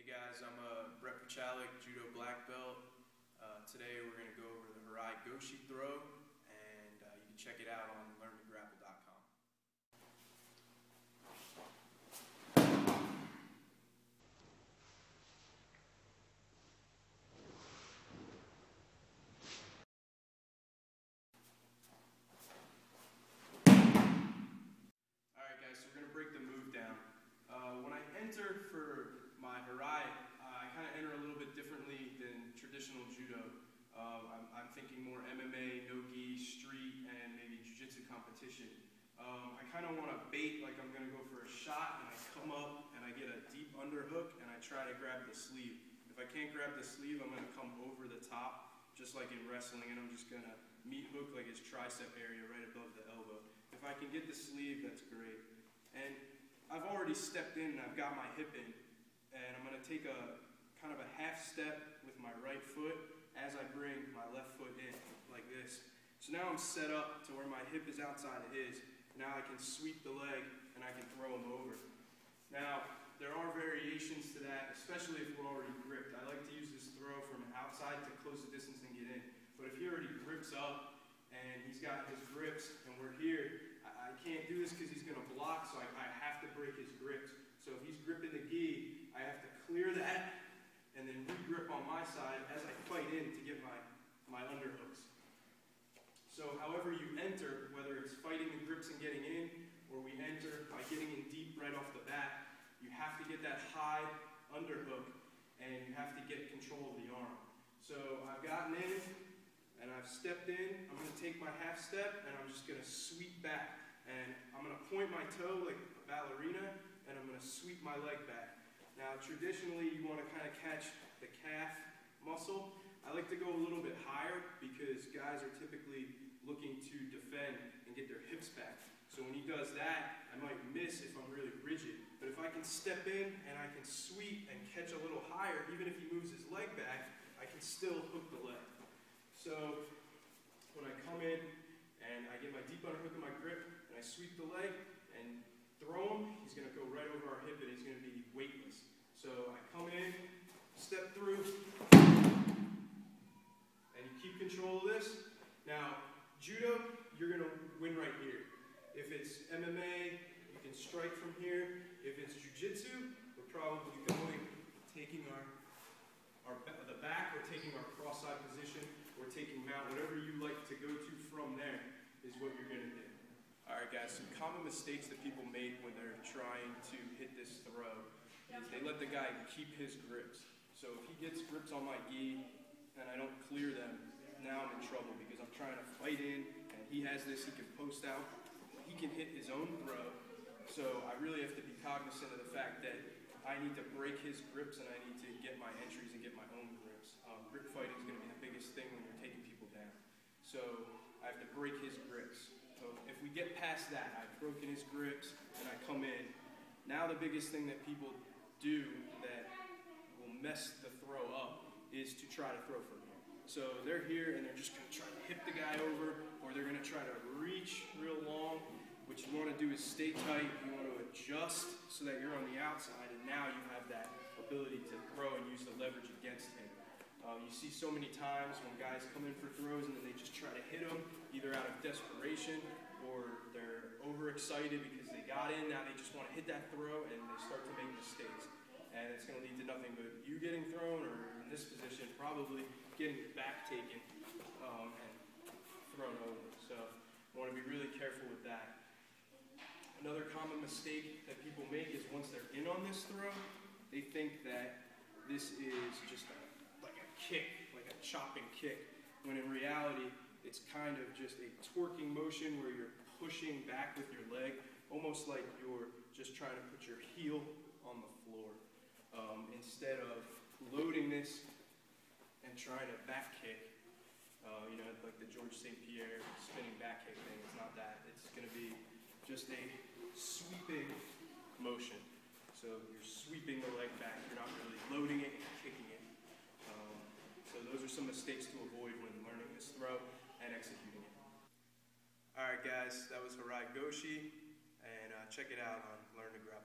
guys, I'm Bret Perchaluk, Judo black belt. Today we're going to go over the Goshi throw, and you can check it out on learntograpple.com. Alright guys, so we're going to break the move down. When I enter for my Harai, I kind of enter a little bit differently than traditional Judo. I'm thinking more MMA, no-gi, street, and maybe jiu-jitsu competition. I kind of want to bait like I'm going to go for a shot, and I come up and I get a deep underhook and I try to grab the sleeve. If I can't grab the sleeve, I'm going to come over the top, just like in wrestling, and I'm just going to meat hook like his tricep area right above the elbow. If I can get the sleeve, that's great. And I've already stepped in and I've got my hip in, and I'm going to take a kind of a half step with my right foot as I bring my left foot in, like this. So now I'm set up to where my hip is outside of his. Now I can sweep the leg and I can throw him over. Now, there are variations to that, especially if we're already gripped. I like to use this throw from outside to close the distance and get in. But if he already grips up and he's got his grips and we're here, I can't do this because he's going to block, so I have to break his grips. So if he's gripping the gi, I have to clear that and then re-grip on my side as I fight in to get my underhooks. So however you enter, whether it's fighting the grips and getting in, or we enter by getting in deep right off the bat, you have to get that high underhook and you have to get control of the arm. So I've gotten in and I've stepped in. I'm going to take my half step and I'm just going to sweep back. And I'm going to point my toe like a ballerina and I'm going to sweep my leg back. Now traditionally you want to kind of catch the calf muscle. I like to go a little bit higher because guys are typically looking to defend and get their hips back. So when he does that, I might miss if I'm really rigid. But if I can step in and I can sweep and catch a little higher, even if he moves his leg back, I can still hook the leg. So when I come in and I get my deep underhook in my grip and I sweep the leg and throw him, he's going to go right over our hip and he's going to be weightless. So I come in, step through, and you keep control of this. Now, Judo, you're going to win right here. If it's MMA, you can strike from here. If it's jiu-jitsu, we're probably going, taking the back, or taking our cross-side position, or taking mount, whatever you like to go to from there is what you're going to do. Alright guys, some common mistakes that people make when they're trying to hit this throw is they let the guy keep his grips. So if he gets grips on my gi and I don't clear them, now I'm in trouble because I'm trying to fight in and he has this, he can post out, he can hit his own throw. So I really have to be cognizant of the fact that I need to break his grips and I need to get my entries and get my own grips. Grip fighting is going to be the biggest thing when you're taking people down. So I have to break his grips. So if we get past that, I've broken his grips and I come in. Now the biggest thing that people do that will mess the throw up is to try to throw from here. So they're here and they're just going to try to hit the guy over, or they're going to try to reach real long. What you want to do is stay tight. You want to adjust so that you're on the outside, and now you have that ability to throw and use the leverage against him. You see so many times when guys come in for throws and then they just try to hit them, either out of desperation or they're overexcited because they got in. Now they just want to hit that throw and they start to make mistakes. And it's going to lead to nothing but you getting thrown, or in this position, probably getting your back taken and thrown over. So I want to be really careful with that. Another common mistake that people make is once they're in on this throw, they think that this is just like a kick, like a chopping kick, when in reality, it's kind of just a twerking motion where you're pushing back with your leg, almost like you're just trying to put your heel on the floor. Instead of loading this and trying to back kick, you know, like the George St. Pierre spinning back kick thing, it's not that. It's going to be just a sweeping motion. So you're sweeping the leg back, you're not really loading it and kicking it. So those are some mistakes to avoid when learning this throw and executing it. Alright guys, that was Goshi, and check it out on Learn to Grapple.